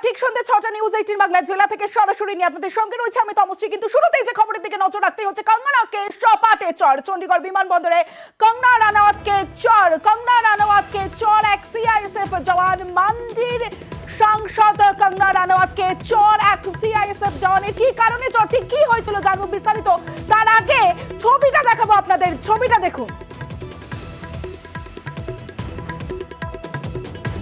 ঠিক সন্ধ্যে 6টা নিউজ 18 বাংলা জেলা থেকে সরাসরি নিয়ে আপনাদের সঙ্গে রয়েছে আমি তমশ্রী। কিন্তু শুরুতেই যে খবরের দিকে নজর রাখতে হচ্ছে কঙ্গনাকে সপাটে চড় চণ্ডীগড় বিমানবন্দরে কঙ্গনা রানাওয়াতকে চড় এক সিআইএসএফ জওয়ান মান্ডির সাংসদ কঙ্গনা রানাওয়াতকে চড় এক সিআইএসএফ জওয়ানের কি কারণে চড় ঠিক কি হয়েছিল জানবো বিস্তারিত। তার আগে ছবিটা দেখাবো আপনাদের, ছবিটা দেখুন।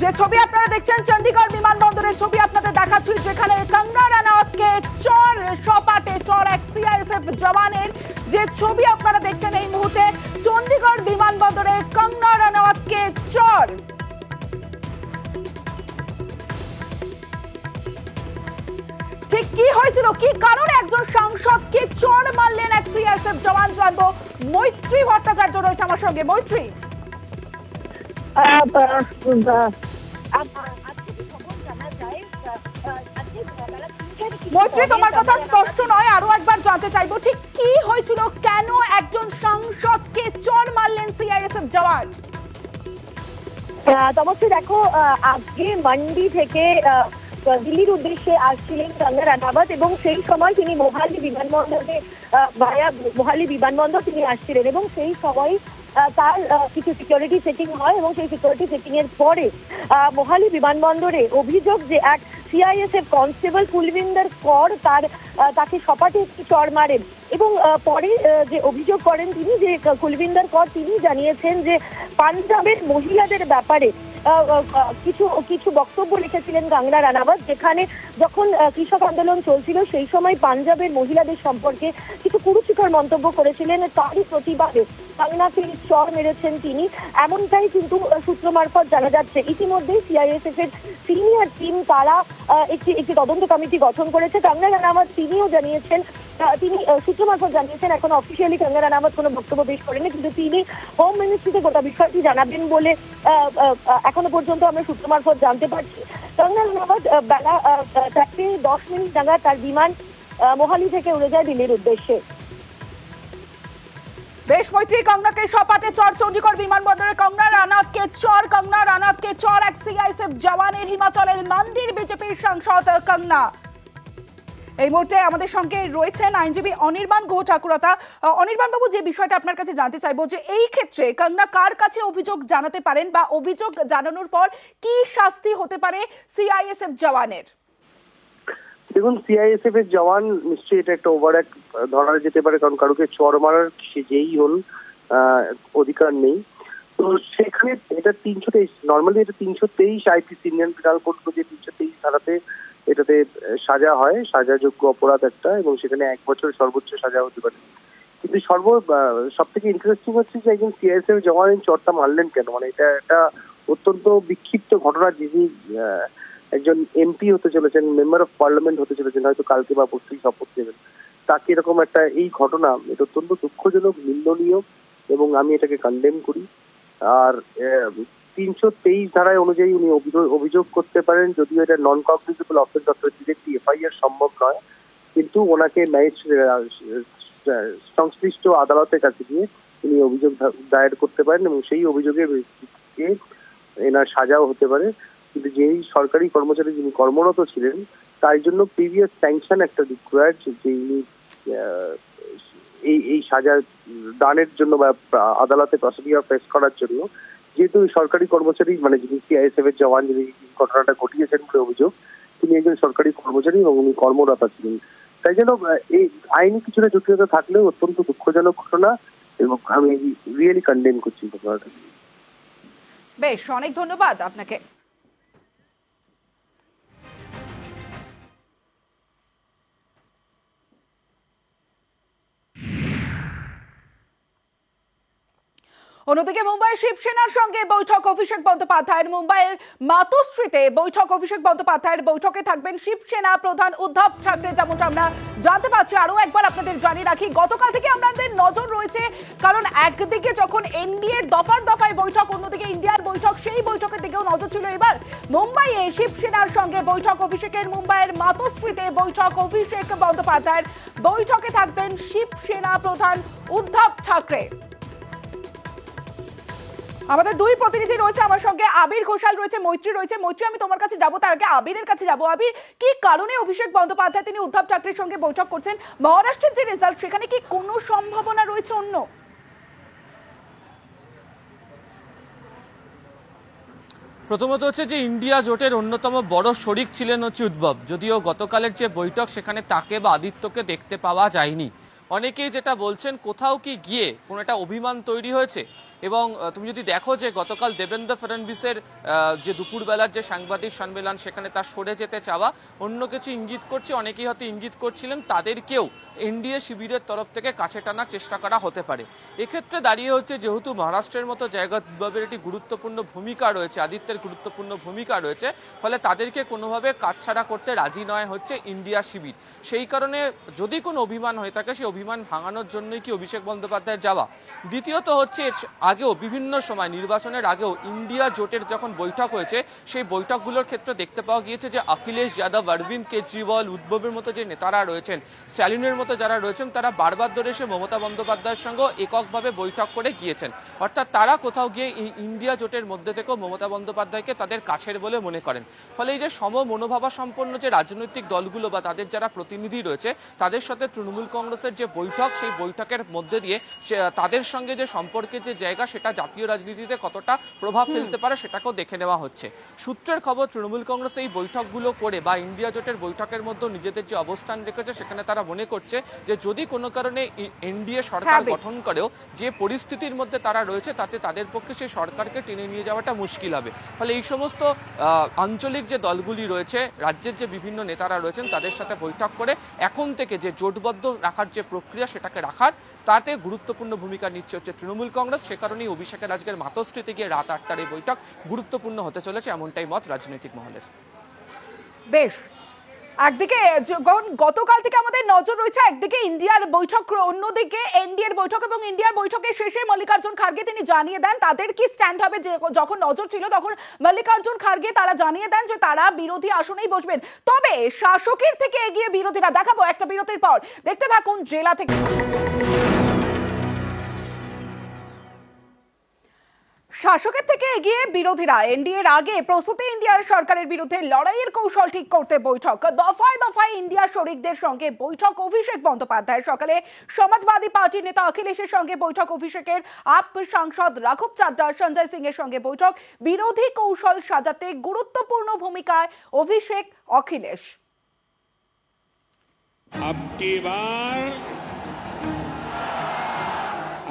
যে ছবি আপনারা দেখছেন চণ্ডীগড় বিমানবন্দরের ছবি আপনাদের দেখাচ্ছি, যেখানে কঙ্গনা রানাওয়াতকে চড় সপাটে চড় এক সিআইএসএফ জওয়ানের যে ছবি আপনারা দেখছেন এই মুহূর্তে চণ্ডীগড় বিমানবন্দরে কঙ্গনা রানাওয়াতকে চড়। ঠিক কি হয়েছিল, কি কারণে একজন সাংসদকে চড় মারলেন এক সিআইএসএফ জওয়ান, জানবো। মৈত্রী ভট্টাচার্য রয়েছে আমার সঙ্গে। মৈত্রী, মৈত্রী তোমার কথা স্পষ্ট নয়, আরো একবার জানতে চাইবো ঠিক কি হয়েছিল, কেন একজন সাংসদকে চড় মারলেন সিআইএসএফ জওয়ান? তমস্য দেখো, আজকে মান্ডি থেকে দিল্লির উদ্দেশ্যে আসছিলেন কঙ্গনা রানাওয়াত এবং সেই সময় তিনি মোহালি বিমানবন্দর তিনি আসছিলেন এবং সেই সময় তার কিছু সিকিউরিটি চেকিং হয় এবং সেই সিকিউরিটি চেকিং এর পরে মোহালি বিমানবন্দরে অভিযোগ যে এক সিআইএসএফ কনস্টেবল কুলবিন্দর কর তাকে সপাটে একটি চড় মারেন এবং পরে যে অভিযোগ করেন তিনি, যে কুলবিন্দর কর তিনি জানিয়েছেন যে পাঞ্জাবের মহিলাদের ব্যাপারে কিছু বক্তব্য রেখেছিলেন কঙ্গনা রানাওয়াত, যেখানে যখন কৃষক আন্দোলন চলছিল সেই সময় পাঞ্জাবের মহিলাদের সম্পর্কে কিছু কুরুচিকর মন্তব্য করেছিলেন। তারই প্রতিবাদে কঙ্গনাকে চড় মেরেছেন তিনি, এমনটাই কিন্তু সূত্র মারফত জানা যাচ্ছে। ইতিমধ্যেই সিআইএসএফ এর সিনিয়র টিম তারা একটি তদন্ত কমিটি গঠন করেছে। কঙ্গনা রানাওয়াত তিনিও জানিয়েছেন, তিনি সূত্র মারফত জানিয়েছেন, এখন অফিসিয়ালি কঙ্গনা রানাওয়াত কোনো বক্তব্য পেশ করেনি, কিন্তু তিনি হোম মিনিস্ট্রিতে গোটা বিষয়টি জানাবেন বলে এখনো পর্যন্ত আমরা সূত্র মারফত জানতে পারছি। কঙ্গনা রানাওয়াত বেলা 4:10 নাগাদ তার বিমান মোহালি থেকে উড়ে যায় দিল্লির উদ্দেশ্যে। বেশ মৈত্রী, কঙ্গনাকে সপাটে চড় চণ্ডীগড় বিমানবন্দরে কঙ্গনা রানাওয়াতকে চড় এক সিআইএসএফ জওয়ানের হিমাচলের মান্ডির বিজেপির সাংসদ কঙ্গনা। এই মুহূর্তে আমাদের সঙ্গে রয়েছেন আইনজীবী অনির্বাণ গুহ ঠাকুরতা। অনির্বাণ বাবু, যে বিষয়টা আপনার কাছে জানতে চাইবো যে এই ক্ষেত্রে কঙ্গনা কার কাছে অভিযোগ জানাতে পারেন বা অভিযোগ জানানোর পর কি শাস্তি হতে পারে সিআইএসএফ জওয়ানের? দেখুন, সিআইএসএফ এর জওয়ান নিশ্চয়ই এটা একটা ওভার অ্যাক্ট ধরা যেতে পারে, কারণ কারোকে চড় মারার সে যেই হল অধিকার নেই। তো সেখানে এটা 323 নর্মালি এটা 323 আইপিসি ইন্ডিয়ান পেনাল কোড যে 323 ধারাতে এটাতে সাজা হয়, সাজাযোগ্য অপরাধ একটা, এবং সেখানে 1 বছর সর্বোচ্চ সাজা হতে পারে। কিন্তু সব থেকে ইন্টারেস্টিং হচ্ছে যে একজন সিআইএসএফ জওয়ান চড়টা মারলেন কেন। মানে এটা একটা অত্যন্ত বিক্ষিপ্ত ঘটনা। যিনি একজন এমপি হতে চলেছেন, মেম্বার অফ পার্লামেন্ট হতে চলেছেন, হয়তো কালকে বা পরশুই শপথ নেবেন, তাকে এরকম একটা এই ঘটনা, এটা অত্যন্ত দুঃখজনক, নিন্দনীয়, এবং আমি এটাকে কন্ডেম করি। আর 323 ধারায় অনুযায়ী উনি অভিযোগ করতে পারেন, যদিও এটা নন কগনিজেবল অফেন্স, অর্থাৎ ডিরেক্টলি এফআইআর সম্ভব নয়, কিন্তু ওনাকে সংশ্লিষ্ট আদালতের কাছে গিয়ে উনি অভিযোগ দায়ের করতে পারেন এবং সেই অভিযোগে এনার সাজাও হতে পারে। কিন্তু যেই সরকারি কর্মচারী যিনি কর্মরত ছিলেন তার জন্য প্রিভিয়াস স্যাংশন একটা রিকোয়ার্ড, যে এই সাজা দানের জন্য বা আদালতে প্রসিডিউর ফেস করার জন্য, যেহেতু সরকারি কর্মচারী, মানে যিনি সিআইএসএফ এর জওয়ান, যিনি ঘটনাটা ঘটিয়েছেন বলে অভিযোগ, তিনি একজন সরকারি কর্মচারী এবং উনি কর্মরত ছিলেন। তাই জন্য এই আইনি কিছুটা জটিলতা থাকলেও অত্যন্ত দুঃখজনক ঘটনা, এবং আমি রিয়েলি কন্ডেম করছি ঘটনাটা। বেশ, অনেক ধন্যবাদ আপনাকে। অন্যদিকে মুম্বাইয়ের শিবসেনার সঙ্গে বৈঠক অভিষেক বন্দ্যোপাধ্যায়ের। মুম্বাইয়ের মাতোশ্রীতে বৈঠক অভিষেক বন্দ্যোপাধ্যায়ের। বৈঠকে থাকবেন শিবসেনা প্রধান উদ্ধব ঠাকরে, যেমনটা আমরা জানতে পারছি। আরো একবার আপনাদের জানিয়ে রাখি, গতকাল থেকে আমাদের নজর রয়েছে, কারণ একদিকে যখন এনডিএর দফায় বৈঠক, অন্যদিকে ইন্ডিয়ার বৈঠক, সেই বৈঠকের দিকেও নজর ছিল। এবার মুম্বাইয়ে শিবসেনার সঙ্গে বৈঠক অভিষেকের। মুম্বাইয়ের মাতোশ্রীতে বৈঠক অভিষেক বন্দ্যোপাধ্যায়ের। বৈঠকে থাকবেন শিবসেনা প্রধান উদ্ধব ঠাকরে। আমাদের দুই প্রতিনিধি রয়েছে আমার সঙ্গে, আবির ঘোষাল রয়েছে, মৈত্রী রয়েছে। মৈত্রী, আমি তোমার কাছে যাবো, তার আগে আবিরের কাছে যাবো। আবির, কি কারণে অভিষেক বন্দ্যোপাধ্যায় তিনি উদ্ধব ঠাকরের সঙ্গে বৈঠক করছেন? মহারাষ্ট্রের যে রেজাল্ট, সেখানে কি কোনো সম্ভাবনা রয়েছে অন্য? প্রথমত হচ্ছে যে ইন্ডিয়া জোটের অন্যতম বড় শরিক ছিলেন হচ্ছে উদ্ধব, যদিও গতকালের যে বৈঠক সেখানে তাকে বা আদিত্যকে দেখতে পাওয়া যায়নি। অনেকেই যেটা বলছেন কোথাও কি গিয়ে কোনো একটা অভিমান তৈরি হয়েছে। এবং তুমি যদি দেখো যে গতকাল দেবেন্দ্র ফডনবিসের যে দুপুরবেলার যে সাংবাদিক সম্মেলন, সেখানে তার সরে যেতে চাওয়া অন্য কিছু ইঙ্গিত করছে। অনেকেই হয়তো ইঙ্গিত করছিলেন তাদেরকেও এনডিএ শিবিরের তরফ থেকে কাছে টানার চেষ্টা করা হতে পারে। এক্ষেত্রে দাঁড়িয়ে হচ্ছে যেহেতু মহারাষ্ট্রের মতো জায়গা উদ্ধবের একটি গুরুত্বপূর্ণ ভূমিকা রয়েছে, আদিত্যের গুরুত্বপূর্ণ ভূমিকা রয়েছে, ফলে তাদেরকে কোনোভাবে কাটছাড়া করতে রাজি নয় হচ্ছে ইন্ডিয়া শিবির। সেই কারণে যদি কোনো অভিমান হয়ে থাকে, সেই অভিমান ভাঙানোর জন্যই কি অভিষেক বন্দ্যোপাধ্যায়ের যাওয়া। দ্বিতীয়ত হচ্ছে আগেও বিভিন্ন সময় নির্বাচনের আগেও ইন্ডিয়া জোটের যখন বৈঠক হয়েছে, সেই বৈঠকগুলোর ক্ষেত্রে দেখতে পাওয়া গিয়েছে যে অখিলেশ যাদব, অরবিন্দ কেজরিওয়াল, উদ্ধবের মতো যে নেতারা রয়েছেন, স্ট্যালিনের মতো যারা রয়েছেন, তারা বারবার ধরে এসে মমতা বন্দ্যোপাধ্যায়ের সঙ্গে এককভাবে বৈঠক করে গিয়েছেন। অর্থাৎ তারা কোথাও গিয়ে এই ইন্ডিয়া জোটের মধ্যে থেকেও মমতা বন্দ্যোপাধ্যায়কে তাদের কাছের বলে মনে করেন। ফলে এই যে সম মনোভাবা সম্পন্ন যে রাজনৈতিক দলগুলো বা তাদের যারা প্রতিনিধি রয়েছে, তাদের সাথে তৃণমূল কংগ্রেসের যে বৈঠক, সেই বৈঠকের মধ্যে দিয়ে তাদের সঙ্গে যে সম্পর্কের যে জায়গা, সেটা জাতীয় রাজনীতিতে কতটা প্রভাব ফেলতে পারে সেটাকেও দেখে নেওয়া হচ্ছে। সূত্রের খবর, তৃণমূল কংগ্রেস এই বৈঠকগুলো করে বা ইন্ডিয়া জোটের বৈঠকের মধ্যে নিজেদের যে অবস্থান রেখেছে, সেখানে তারা মনে করছে যে যদি কোনো কারণে এনডিএ সরকার গঠন করেও যে পরিস্থিতির মধ্যে তারা রয়েছে, তাতে তাদের পক্ষে সেই সরকারকে টেনে নিয়ে যাওয়াটা মুশকিল হবে। ফলে এই সমস্ত আঞ্চলিক যে দলগুলি রয়েছে, রাজ্যের যে বিভিন্ন নেতারা রয়েছেন, তাদের সাথে বৈঠক করে এখন থেকে যে জোটবদ্ধ রাখার যে প্রক্রিয়া, সেটাকে রাখার তাতে গুরুত্বপূর্ণ ভূমিকা নিচ্ছে হচ্ছে তৃণমূল কংগ্রেস। সে কারণেই অভিষেকের আজকের মাতোশ্রীতে গিয়ে রাত 8টার এই বৈঠক গুরুত্বপূর্ণ হতে চলেছে, এমনটাই মত রাজনৈতিক মহলের। বেশ, একদিকে গতকাল থেকে আমাদের নজর রয়েছে একদিকে ইন্ডিয়ার বৈঠক, অন্যদিকে এনডিএর বৈঠক, এবং ইন্ডিয়ার বৈঠকের শেষে মল্লিকার্জুন খার্গে তিনি জানিয়ে দেন তাদের কি স্ট্যান্ড হবে। যখন নজর ছিল তখন মল্লিকার্জুন খার্গে তারা জানিয়ে দেন যে তারা বিরোধী আসনেই বসবেন। তবে শাসকের থেকে এগিয়ে বিরোধীরা, দেখাবো একটা বিরতির পর, দেখতে থাকুন জেলা থেকে। শাসকের থেকে এগিয়ে বিরোধীরা, এনডিএর আগে প্রস্তুতি ইন্ডিয়ার সরকারের বিরুদ্ধে লড়াইয়ের কৌশল ঠিক করতে বৈঠক, দফায় দফায় ইন্ডিয়া শরিকদের সঙ্গে বৈঠক অভিষেক বন্দ্যোপাধ্যায়ের। সকালে সমাজবাদী পার্টির নেতা অখিলেশের সঙ্গে বৈঠক অভিষেকের, আপ সাংসদ রাঘব চাড্ডা, সঞ্জয় সিং এর সঙ্গে বৈঠক। বিরোধী কৌশল সাজাতে গুরুত্বপূর্ণ ভূমিকায় অভিষেক, অখিলেশ।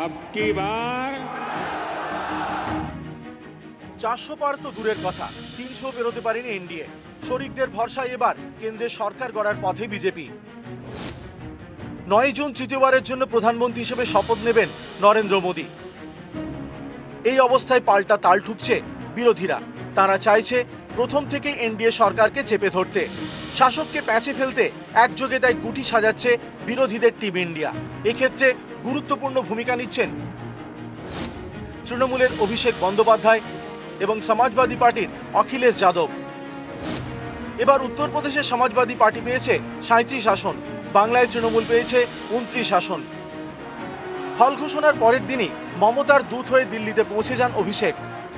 अब की बार 400 পার তো দূরের কথা, 300 বেরোতে পারেনি এনডিএ। শরিকদের ভরসায় এবার কেন্দ্রের সরকার গড়ার পথে বিজেপি। 9 জুন তৃতীয়বারের জন্য প্রধানমন্ত্রী হিসেবে শপথ নেবেন নরেন্দ্র মোদী। এই অবস্থায় পাল্টা তাল ঠুকছে বিরোধীরা। তারা চাইছে প্রথম থেকে এনডিএ সরকারকে চেপে ধরতে, শাসককে প্যাঁচে ফেলতে একযোগে তাই গুটি সাজাচ্ছে বিরোধীদের টিম ইন্ডিয়া। এক্ষেত্রে গুরুত্বপূর্ণ ভূমিকা নিচ্ছেন তৃণমূলের অভিষেক বন্দ্যোপাধ্যায় এবং সমাজবাদী পার্টির অখিলেশ যাদব। এবার উত্তরপ্রদেশের সমাজবাদী পার্টি পেয়েছে 37 আসন, বাংলায় তৃণমূল পেয়েছে 29 আসন। ফল ঘোষণার পরের দিনই মমতার দূত হয়ে দিল্লিতে পৌঁছে যান অভিষেক।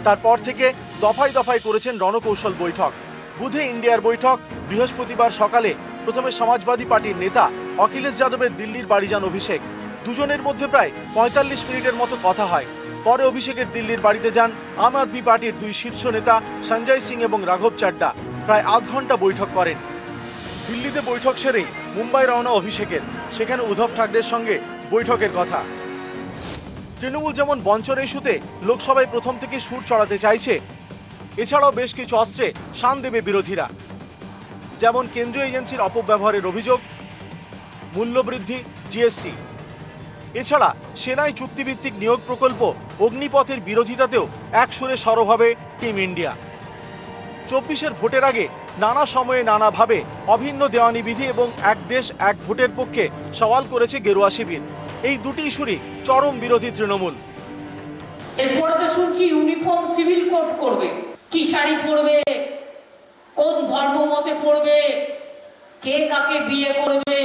তারপর থেকে দফায় দফায় করেছেন রণকৌশল বৈঠক। বুধে ইন্ডিয়ার বৈঠক, বৃহস্পতিবার সকালে প্রথমে সমাজবাদী পার্টির নেতা অখিলেশ যাদবের দিল্লির বাড়ি যান অভিষেক। দুজনের মধ্যে প্রায় 45 মিনিটের মতো কথা হয়। পরে অভিষেকের দিল্লির বাড়িতে যান আম আদমি পার্টির দুই শীর্ষ নেতা সঞ্জয় সিং এবং রাঘব চাড্ডা। প্রায় আধ ঘন্টা বৈঠক করেন। দিল্লিতে বৈঠক সেরেই মুম্বাই রওনা অভিষেকের। সেখানে উদ্ধব ঠাকরের সঙ্গে বৈঠকের কথা। তৃণমূল যেমন বঞ্চর ইস্যুতে লোকসভায় প্রথম থেকে সুর চড়াতে চাইছে, এছাড়াও বেশ কিছু অস্ত্রে শান দেবে বিরোধীরা, যেমন কেন্দ্রীয় এজেন্সির অপব্যবহারের অভিযোগ, মূল্যবৃদ্ধি, জিএসটি। এছাড়া সেনায় চুক্তিভিত্তিক নিয়োগ প্রকল্প অগ্নিপথের বিরোধিতাতেও এক সুরে সরব হবে টিম ইন্ডিয়া। 24-এর ভোটের আগে নানা সময়ে নানাভাবে অভিন্ন দেওয়ানি বিধি এবং এক দেশ এক ভোটের পক্ষে সওয়াল করেছে গেরুয়া শিবির। এই দুটি ইস্যুরই চরম বিরোধী তৃণমূল। এরপরে তো শুনছি ইউনিফর্ম সিভিল কোড করবে, কি শাড়ি পরবে, কোন ধর্ম মতে পড়বে, কে কাকে বিয়ে করবে।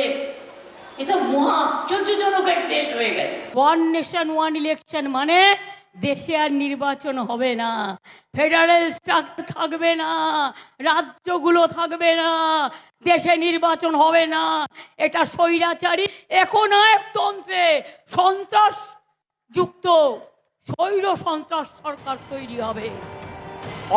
এটা মহা আশ্চর্যজনক এক দেশ হয়ে গেছে। ওয়ান নেশন ওয়ান ইলেকশন মানে দেশে আর নির্বাচন হবে না, ফেডারেল স্ট্রাকচার থাকবে না, রাজ্যগুলো থাকবে না, দেশে নির্বাচন হবে না। এটা স্বৈরাচারী একনায়কতন্ত্রে সন্ত্রাস যুক্ত স্বৈর সন্ত্রাস সরকার তৈরি হবে।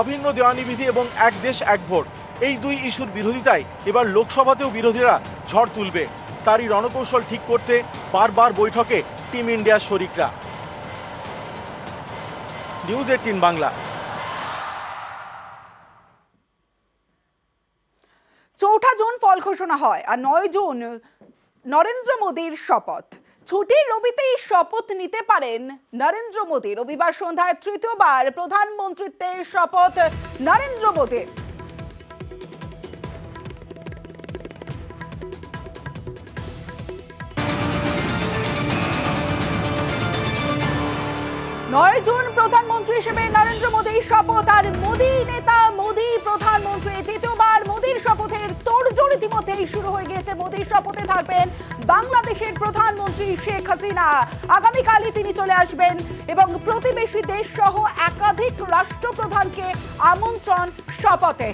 অভিন্ন দেওয়ানি বিধি এবং এক দেশ এক ভোট, এই দুই ইস্যুর বিরোধিতায় এবার লোকসভাতেও বিরোধীরা ঝড় তুলবে। তারই রণকৌশল ঠিক করতে বারবার বৈঠকে টিম ইন্ডিয়ার শরিকরা। নিউজ 18 বাংলা। 4 জুন ফল ঘোষণা হয় আর 9 জুন নরেন্দ্র মোদীর শপথ। ছুটির রবিতেই শপথ নিতে পারেন নরেন্দ্র মোদী। রবিবার সন্ধ্যায় তৃতীয়বার প্রধানমন্ত্রীত্বের শপথ নরেন্দ্র মোদীর। নয় জুন প্রধানমন্ত্রী হিসেবে নরেন্দ্র মোদীর শপথ। আর মোদী নেতা, মোদী প্রধানমন্ত্রী, তৃতীয়বার মোদীর শপথের তোড়জোড় ইতিমধ্যেই শুরু হয়ে গিয়েছে। মোদীর শপথে থাকবেন বাংলাদেশের প্রধানমন্ত্রী শেখ হাসিনা। আগামীকালই তিনি চলে আসবেন এবং প্রতিবেশী দেশ সহ একাধিক রাষ্ট্রপ্রধানকে আমন্ত্রণ শপথে।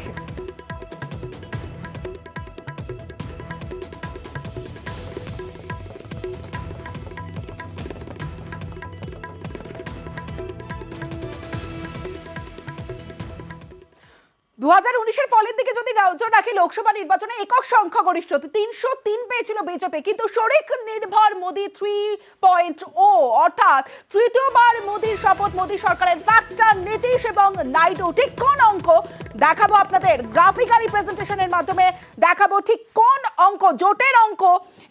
দু 2019-এর ফলের দিকে যদি নজর রাখি, লোকসভা নির্বাচনে একক সংখ্যাগরিষ্ঠতা 303 পেয়েছিল বিজেপি, কিন্তু শরিক নির্ভর মোদী 3.0, অর্থাৎ তৃতীয়বার মোদীর শপথ, মোদী সরকারের ফ্যাক্টর নীতিশ এবং নাইডু। ঠিক কোন অঙ্ক দেখাবো আপনাদের গ্রাফিক্যালি প্রেজেন্টেশনের মাধ্যমে, দেখাবো ঠিক কোন অঙ্ক, জোটের অঙ্ক।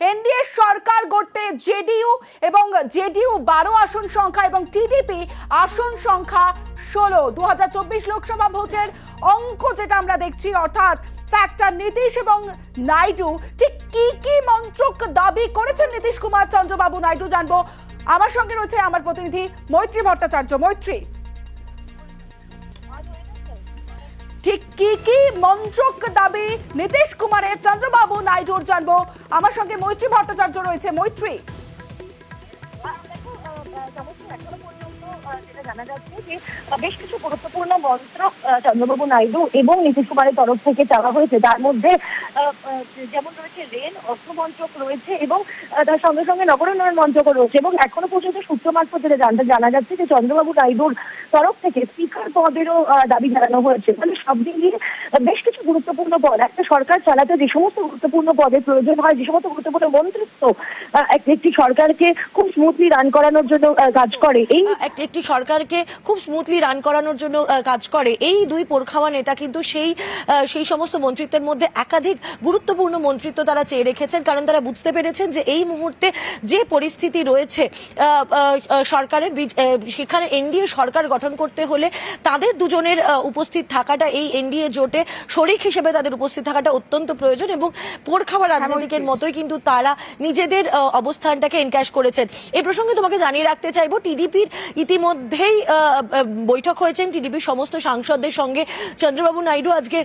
এনডিএ সরকার গড়তে জেডিইউ এবং জেডিইউ 12 আসন সংখ্যা এবং টিডিপি আসন সংখ্যা 16। 2024 লোকসভা ভোটের অঙ্ক যেটা আমরা দেখছি, অর্থাৎ ফ্যাক্টর নীতিশ এবং নাইডু ঠিক কি কি মন্ত্রক দাবি করেছেন নীতিশ কুমার চন্দ্রবাবু নাইডু, জানবো। আমার সঙ্গে রয়েছে আমার প্রতিনিধি মৈত্রী ভট্টাচার্য। মৈত্রী, ঠিক কি কি মন্ত্রক দাবি নীতিশ কুমারের চন্দ্রবাবু নাইডুর, জানবো। আমার সঙ্গে মৈত্রী ভট্টাচার্য রয়েছে। মৈত্রী, জানা যাচ্ছে যে বেশ কিছু গুরুত্বপূর্ণ মন্ত্রক চন্দ্রবাবু নাইডু এবং নীতিশ কুমারের তরফ থেকে চাওয়া হয়েছে। তার মধ্যে যেমন রয়েছে রেল, অর্থ মন্ত্রক রয়েছে এবং তার সঙ্গে সঙ্গে নগরোন্নয়ন মন্ত্রকও রয়েছে। এবং এখনো পর্যন্ত সূত্র মারফত যেটা জানা যাচ্ছে যে চন্দ্রবাবু নাইডুর তরফ থেকে স্পিকার পদেরও দাবি জানানো হয়েছে। মানে সব মিলিয়ে বেশ কিছু গুরুত্বপূর্ণ পদ, একটা সরকার চালাতে যে সমস্ত গুরুত্বপূর্ণ পদের প্রয়োজন হয়, যে সমস্ত গুরুত্বপূর্ণ মন্ত্রিত্ব একটি সরকারকে খুব স্মুথলি রান করানোর জন্য কাজ করে, এই একটি সরকারকে খুব স্মুথলি রান করানোর জন্য কাজ করে, এই দুই পোরখাওয়া নেতা কিন্তু সেই সমস্ত মন্ত্রিত্বের মধ্যে একাধিক গুরুত্বপূর্ণ মন্ত্রিত্ব তারা চেয়ে রেখেছেন। কারণ তারা বুঝতে পেরেছেন যে এই মুহূর্তে যে পরিস্থিতি রয়েছে সরকারের, সেখানে এনডিএ সরকার গঠন করতে হলে তাদের দুজনের উপস্থিত থাকাটা, এই এনডিএ জোটে শরিক হিসেবে তাদের উপস্থিত থাকাটা অত্যন্ত প্রয়োজন। এবং পোরখাওয়া রাজনীতিকের মতোই কিন্তু তারা নিজেদের অবস্থানটাকে এনক্যাশ করেছেন। এই প্রসঙ্গে তোমাকে জানিয়ে রাখতে চাইবো, টিডিপির ইতিমধ্যেই বৈঠক হয়েছেন টিডিপির সমস্ত সাংসদদের সঙ্গে। চন্দ্রবাবু নাইডু আজকে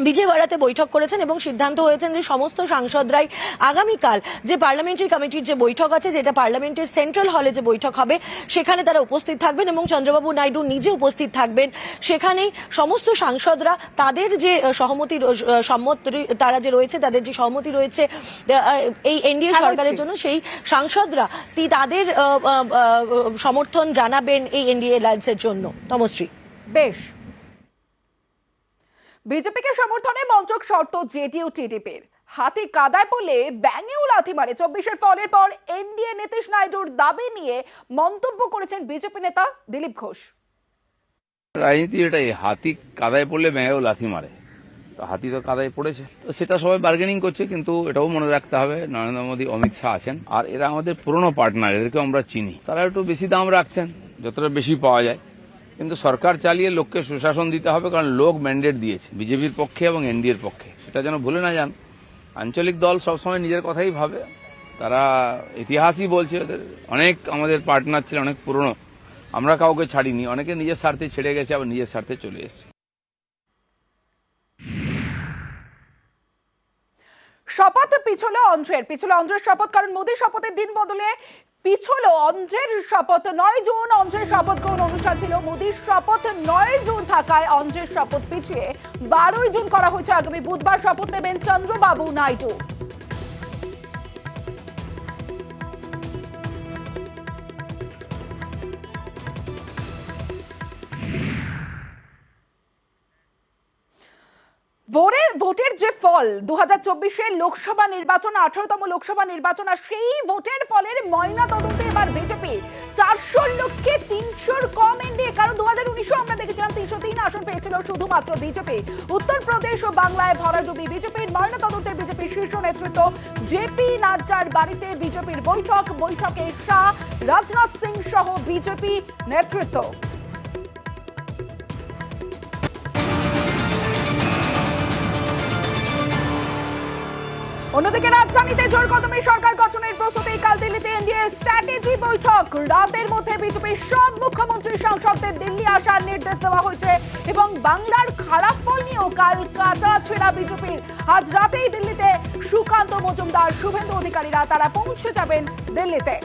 বিজয়ওয়াড়াতে বৈঠক করেছেন এবং সিদ্ধান্ত হয়েছেন যে সমস্ত সাংসদরাই আগামীকাল যে পার্লামেন্টারি কমিটির যে বৈঠক আছে, যেটা পার্লামেন্টের সেন্ট্রাল হলে যে বৈঠক হবে, সেখানে তারা উপস্থিত থাকবেন এবং চন্দ্রবাবু নাইডু নিজে উপস্থিত থাকবেন। সেখানেই সমস্ত সাংসদরা তাদের যে সম্মতি তারা যে রয়েছে, তাদের যে সহমতি রয়েছে এই এনডিএ সরকারের জন্য, সেই সাংসদরা তাদের সমর্থন জানাবেন এই এনডিএ অ্যালায়েন্সের জন্য। তমশ্রী, বেশ। বিজেপিকে সমর্থনে মন্ত্রক শর্ত জেডিইউ টিডিপির। হাতি কাদায় পড়লে ব্যাঙেও লাথি মারে। 24-এর ফলের পর এনডিএ নীতিশ নাইডুর দাবি নিয়ে মন্তব্য করেছেন বিজেপি নেতা দিলীপ ঘোষ। রাজনীতি এটাই, হাতি কাদায় পড়লে ব্যাঙেও লাথি মারে। তো হাতি তো কাদায় পড়েছে, তো সেটা সবাই বার্গেনিং করছে। কিন্তু এটাও মনে রাখতে হবে, নরেন্দ্র মোদী, অমিত শাহ আছেন, আর এরা আমাদের পুরনো পার্টনার, এদেরকে আমরা চিনি। তারা একটু বেশি দাম রাখছেন, যতটা বেশি পাওয়া যায়। কিন্তু সরকার চালিয়ে লোককে সুশাসন দিতে হবে, কারণ লোক ম্যান্ডেট দিয়েছে বিজেপির পক্ষে এবং এনডিএর পক্ষে, সেটা যেন ভুলে না যান। আঞ্চলিক দল সবসময় নিজের কথাই ভাবে, তারা ইতিহাসই বলছে ওদের অনেক আমাদের পার্টনার ছিল, অনেক পুরনো, আমরা কাউকে ছাড়িনি। অনেকে নিজের স্বার্থে ছেড়ে গেছে, আবার নিজের স্বার্থে চলে এসেছে। শপথ পিছলে অন্ধ্রের শপথ, কারণ মোদী শপথের দিন বদলে পিছলো অন্ধ্রের শপথ। 9 জুন অন্ধ্রের শপথ গ্রহণ অনুষ্ঠান ছিল। মোদীর শপথ 9 জুন থাকায় অন্ধ্রের শপথ পিছিয়ে 12 জুন করা হয়েছে। আগামী বুধবার শপথ নেবেন চন্দ্রবাবু নাইডু। ভোটের যে ফল 2024-এর লোকসভা নির্বাচন, 18তম লোকসভা নির্বাচন, আর সেই ভোটের ফলের ময়না তদন্তে এবার বিজেপি 400 লক্ষে 300-র কম এনডিএ। কারণ 2019-এও আমরা দেখেছিলাম 303 আসন পেয়েছিল শুধুমাত্র বিজেপি। উত্তরপ্রদেশ ও বাংলায় ভরাডুবি বিজেপির। ময়না তদন্তে বিজেপির শীর্ষ নেতৃত্ব জেপি নাড্ডার বাড়িতে বিজেপির বৈঠকে শাহ, রাজনাথ সিং সহ বিজেপি নেতৃত্ব। অন্যদিকে রাজধানীতে জোর কদমে সরকার গঠনের প্রস্তুতি। কাল দিল্লিতে এনডিএ স্ট্র্যাটেজি বৈঠক। রাতের মধ্যে বিজেপির সব মুখ্যমন্ত্রী সাংসদদের দিল্লি আসার নির্দেশ দেওয়া হয়েছে এবং বাংলার খারাপ ফল নিয়েও কাল কাটা ছেঁড়া বিজেপির। আজ রাতেই দিল্লিতে সুকান্ত মজুমদার, শুভেন্দু অধিকারীরা তারা পৌঁছে যাবেন দিল্লিতে।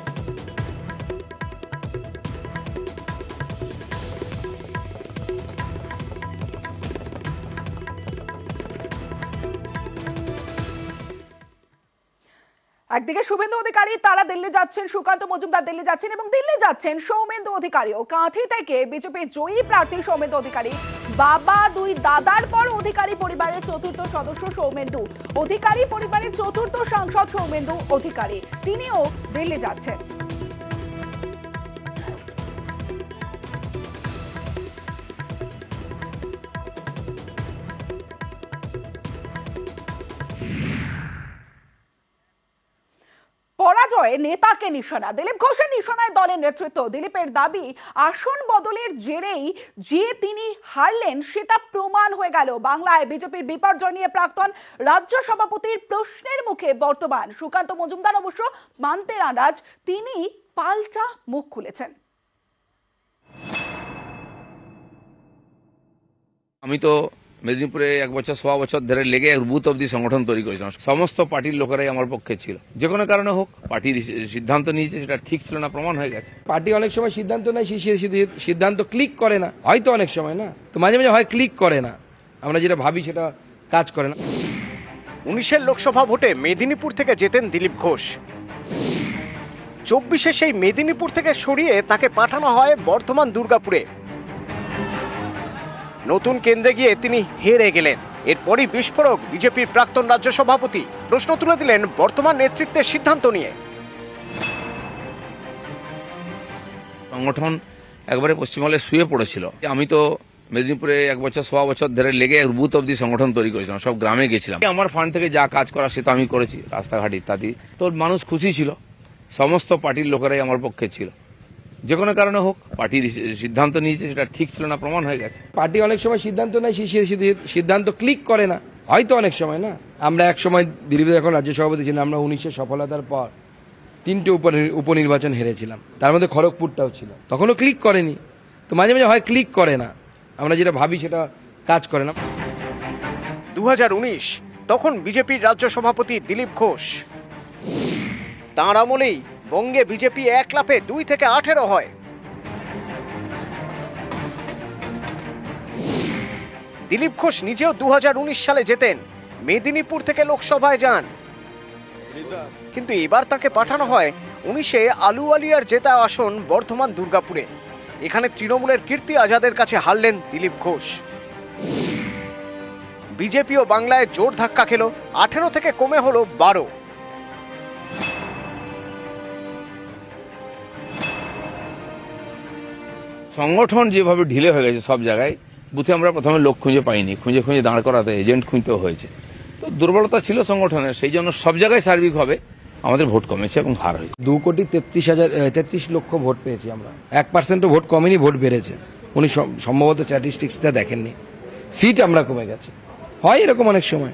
একদিকে শুভেন্দু অধিকারী তারা দিল্লি যাচ্ছেন, সুকান্ত মজুমদার দিল্লি যাচ্ছেন এবং দিল্লি যাচ্ছেন সৌমেন্দু অধিকারীও। কাঁথি থেকে বিজেপি জয়ী প্রার্থী সৌমেন্দু অধিকারী, বাবা দুই দাদার পর অধিকারী পরিবারের চতুর্থ সদস্য সৌমেন্দু অধিকারী, পরিবারের চতুর্থ সাংসদ সৌমেন্দু অধিকারী, তিনিও দিল্লি যাচ্ছেন। পরাজয়ে নেতাকে নিশানা। দিলীপ ঘোষের নিশানায় দলের নেতৃত্ব। দিলীপের দাবি আসন বদলের জেরেই যে তিনি হারলেন সেটা প্রমাণ হয়ে গেল। বাংলায় বিজেপির বিপর্যয় নিয়ে প্রাক্তন রাজ্য সভাপতির প্রশ্নের মুখে বর্তমান। সুকান্ত মজুমদার অবশ্য মানতে নারাজ, তিনি পাল্টা মুখ খুলেছেন। আমি তো মেদিনীপুরে 1 বছর 1.25 বছর ধরে লেগে বুথ অব্দি সংগঠন তৈরি করেছিলাম। সমস্ত পার্টির লোকেরাই আমার পক্ষে ছিল। যে কোনো কারণে হোক পার্টির সিদ্ধান্ত নিয়েছে, সেটা ঠিক ছিল না, প্রমাণ হয়ে গেছে। পার্টি অনেক সময় সিদ্ধান্ত নেয়, সেই সিদ্ধান্ত ক্লিক করে না, হয়তো অনেক সময় না, তো মাঝে মাঝে হয় ক্লিক করে না, আমরা যেটা ভাবি সেটা কাজ করে না। 19-এর লোকসভা ভোটে মেদিনীপুর থেকে জেতেন দিলীপ ঘোষ। 24-এ সেই মেদিনীপুর থেকে সরিয়ে তাকে পাঠানো হয় বর্ধমান দুর্গাপুরে। নতুন কেন্দ্রে গিয়ে তিনি হেরে গেলেন। এরপরই বিস্ফোরক বিজেপির প্রাক্তন রাজ্য সভাপতি। প্রশ্ন তুলে দিলেন বর্তমান নেতৃত্বের সিদ্ধান্ত নিয়ে। সংগঠন একবারে পশ্চিমবঙ্গে শুয়ে পড়েছিল। আমি তো মেদিনীপুরে 1 বছর 1.25 বছর ধরে লেগে বুথ অব্দি সংগঠন তৈরি করেছিলাম, সব গ্রামে গেছিলাম। আমার ফান্ড থেকে যা কাজ করা সে তো আমি করেছি, রাস্তাঘাট ইত্যাদি। তো মানুষ খুশি ছিল, সমস্ত পার্টির লোকেরাই আমার পক্ষে ছিল। যে কোনো কারণে হোক পার্টির সিদ্ধান্ত নিয়েছে, সেটা ঠিক ছিল না, প্রমাণ হয়ে গেছে। পার্টি অনেক সময় সিদ্ধান্ত নেয়, সেই সিদ্ধান্ত ক্লিক করে না, হয়তো অনেক সময় না। আমরা এক সময় দিলীপ যখন রাজ্য সভাপতি ছিলাম, আমরা 19-এর সফলতার পর 3টে উপনির্বাচন হেরেছিলাম, তার মধ্যে খড়গপুরটাও ছিল, তখনও ক্লিক করেনি। তো মাঝে মাঝে হয় ক্লিক করে না, আমরা যেটা ভাবি সেটা কাজ করে না। 2019 তখন বিজেপির রাজ্য সভাপতি দিলীপ ঘোষ। তাঁর আমলেই বঙ্গে বিজেপি 1 লাফে 2 থেকে 18 হয়। দিলীপ ঘোষ নিজেও 2019 সালে জেতেন, মেদিনীপুর থেকে লোকসভায় যান। কিন্তু এবার তাকে পাঠানো হয় 19-এ আলুওয়ালিয়ার জেতা আসন বর্ধমান দুর্গাপুরে। এখানে তৃণমূলের কীর্তি আজাদের কাছে হারলেন দিলীপ ঘোষ। বিজেপিও বাংলায় জোর ধাক্কা খেল, 18 থেকে কমে হলো 12। সংগঠন যেভাবে ঢিলে হয়ে গেছে সব জায়গায়, বুথে আমরা প্রথমে লোক খুঁজে পাইনি, খুঁজে দাঁড় করাতে এজেন্ট খুঁজতেও হয়েছে। তো দুর্বলতা ছিল সংগঠনের, সেই জন্য সব জায়গায় সার্বিকভাবে আমাদের ভোট কমেছে এবং হার হয়েছে। 2,33 লক্ষ ভোট পেয়েছি আমরা। 1% ভোট কমেনি, ভোট বেড়েছে। উনি সম্ভবত স্ট্যাটিস্টিক্সটা দেখেননি। সিট আমরা কমে গেছে, হয় এরকম অনেক সময়।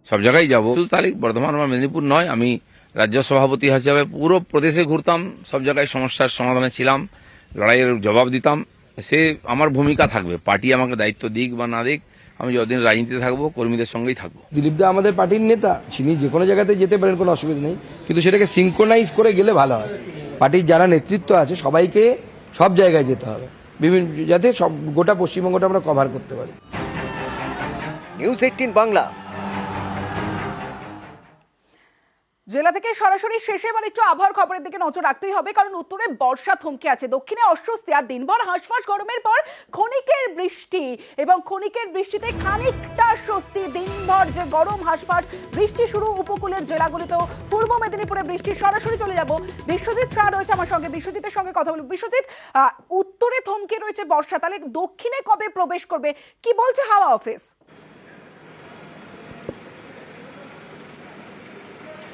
সব জায়গায় যাবো, শুধু তাহলে বর্ধমান বা মেদিনীপুর নয়, আমি রাজ্য সভাপতি হিসাবে পুরো প্রদেশে ঘুরতাম, সব জায়গায় সমস্যার সমাধানে ছিলাম, লড়াইয়ের জবাব দিতাম। সে আমার ভূমিকা থাকবে, পার্টি আমাকে দায়িত্ব দিক বা না দিক, আমি যতদিন রাজনীতিতে থাকবো কর্মীদের সঙ্গেই থাকবো। দিলীপ দা আমাদের পার্টির নেতা, তিনি যে কোনো জায়গাতে যেতে পারেন, কোনো অসুবিধা নেই, কিন্তু সেটাকে সিঙ্ক্রোনাইজ করে গেলে ভালো হয়। পার্টির যারা নেতৃত্ব আছে সবাইকে সব জায়গায় যেতে হবে, বিভিন্ন, যাতে সব গোটা পশ্চিমবঙ্গটা আমরা কভার করতে পারি। নিউজ 18 বাংলা। জেলা থেকে সরাসরি শেষে এবার একটু আবহাওয়ার খবরের দিকে নজর রাখতেই হবে, কারণ উত্তরে বর্ষা থমকে আছে, দক্ষিণে অস্বস্তি, আর দিনভর হাঁসফাঁস গরমের পর ক্ষণিকের বৃষ্টি, এবং ক্ষণিকের বৃষ্টিতে খানিকটা স্বস্তি। দিনভর যে গরম হাঁসফাঁস বৃষ্টি শুরু উপকূলের জেলাগুলিতেও। পূর্ব মেদিনীপুরে বৃষ্টি, সরাসরি চলে যাব বিশ্বজিৎ শাহ রয়েছে আমার সঙ্গে, বিশ্বজিতের সঙ্গে কথা বলব। বিশ্বজিৎ, উত্তরে থমকে রয়েছে বর্ষা, তাহলে দক্ষিণে কবে প্রবেশ করবে, কি বলছে হাওয়া অফিস?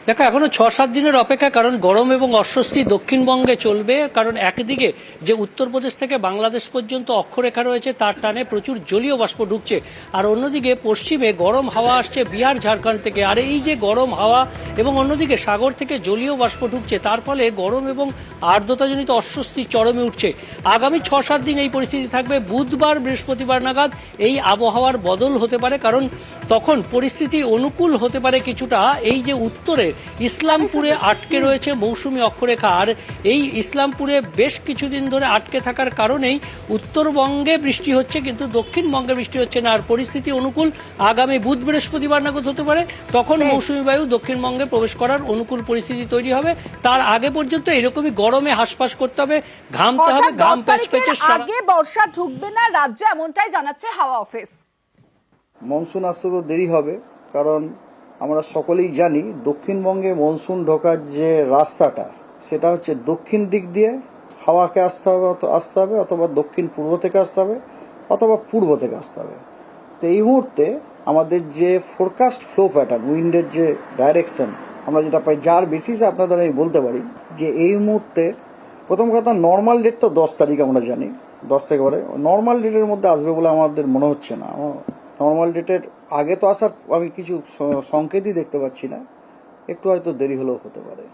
দেখো, এখনো 6-7 দিনের অপেক্ষা, কারণ গরম এবং অস্বস্তি দক্ষিণবঙ্গে চলবে। কারণ একদিকে যে উত্তরপ্রদেশ থেকে বাংলাদেশ পর্যন্ত অক্ষরেখা রয়েছে, তার টানে প্রচুর জলীয় বাষ্প ঢুকছে, আর অন্যদিকে পশ্চিমে গরম হাওয়া আসছে বিহার ঝাড়খণ্ড থেকে। আর এই যে গরম হাওয়া এবং অন্যদিকে সাগর থেকে জলীয় বাষ্প ঢুকছে, তার ফলে গরম এবং আর্দ্রতাজনিত অস্বস্তি চরমে উঠছে। আগামী 6-7 দিন এই পরিস্থিতি থাকবে। বুধবার বৃহস্পতিবার নাগাদ এই আবহাওয়ার বদল হতে পারে, কারণ তখন পরিস্থিতি অনুকূল হতে পারে কিছুটা। এই যে উত্তরে ইসলামপুরে আটকে রয়েছে মৌসুমী অক্ষরেখা, আর এই ইসলামপুরে বেশ কিছুদিন ধরে আটকে থাকার কারণেই উত্তরবঙ্গে বৃষ্টি হচ্ছে, কিন্তু দক্ষিণবঙ্গে বৃষ্টি হচ্ছে না। আর পরিস্থিতি অনুকূল আগামী বুধ বৃহস্পতিবার নাগাদ হতে পারে, তখন মৌসুমী বায়ু দক্ষিণবঙ্গে প্রবেশ করার অনুকূল পরিস্থিতি তৈরি হবে। তার আগে পর্যন্ত এরকমই গরমে হাঁসফাঁস করতে হবে, ঘামতে হবে, ঘাম প্যাচপ্যাচে। আগে বর্ষা ঢুকবে না রাজ্যে, এমনটাই জানাচ্ছে হাওয়া অফিস। মনসুন আসতে তো দেরি হবে, কারণ আমরা সকলেই জানি দক্ষিণবঙ্গে মনসুন ঢোকার যে রাস্তাটা, সেটা হচ্ছে দক্ষিণ দিক দিয়ে হাওয়াকে আসতে হবে, অথবা দক্ষিণ পূর্ব থেকে আসতে হবে, অথবা পূর্ব থেকে আসতে হবে। তো এই মুহূর্তে আমাদের যে ফোরকাস্ট ফ্লো প্যাটার্ন, উইন্ডের যে ডাইরেকশন আমরা যেটা পাই, যার বেসিসে আপনাদের আমি বলতে পারি যে এই মুহূর্তে প্রথম কথা নর্মাল ডেট তো 10 তারিখ আমরা জানি, 10 থেকে পরে নর্মাল ডেটের মধ্যে আসবে বলে আমাদের মনে হচ্ছে না। নর্মাল ডেটের আগে তো আসার আমি কিছু সংকেতই দেখতে পাচ্ছি না, একটু হয়তো দেরি হলেও হতে পারে।